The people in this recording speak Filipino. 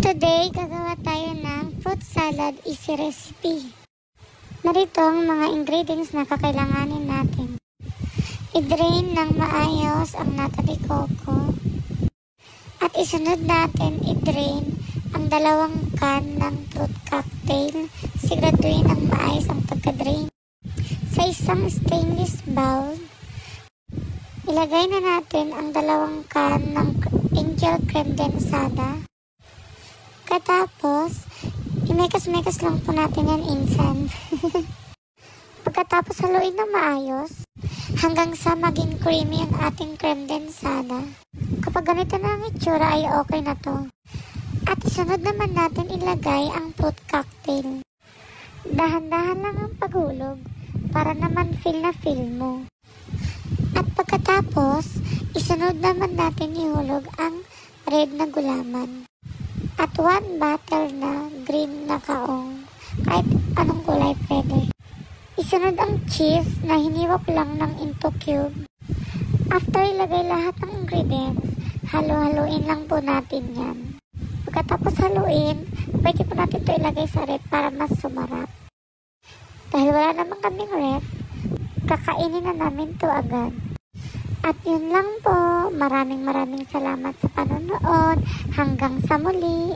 Today, gagawa tayo ng fruit salad easy recipe. Narito ang mga ingredients na kakailanganin natin. I-drain ng maayos ang nata de coco. At isunod natin i-drain ang 2 can ng fruit cocktail. Siguraduhin ng maayos ang pagka-drain. Sa isang stainless bowl, ilagay na natin ang 2 can ng angel condensada. Pagkatapos, imekas-mekas lang po natin yan instant. Pagkatapos haluin ng maayos, hanggang sa maging creamy ang ating condensada. Kapag ganito na ang itsura ay okay na to. At isunod naman natin ilagay ang fruit cocktail. Dahan-dahan lang ang paghulog para naman feel na feel mo. At pagkatapos, isunod naman natin ihulog ang red na gulaman. At 1 butter na green na kaong, kahit anong kulay pwede. Isunod ang cheese na hiniwak lang ng into cube. After ilagay lahat ng ingredients, halo-haluin lang po natin yan. Pagkatapos haluin, pwede po natin ito ilagay sa ref para mas sumarap. Dahil wala naman kaming ref, kakainin na namin to agad. At yun lang po. Maraming salamat sa panonood. Hanggang sa muli.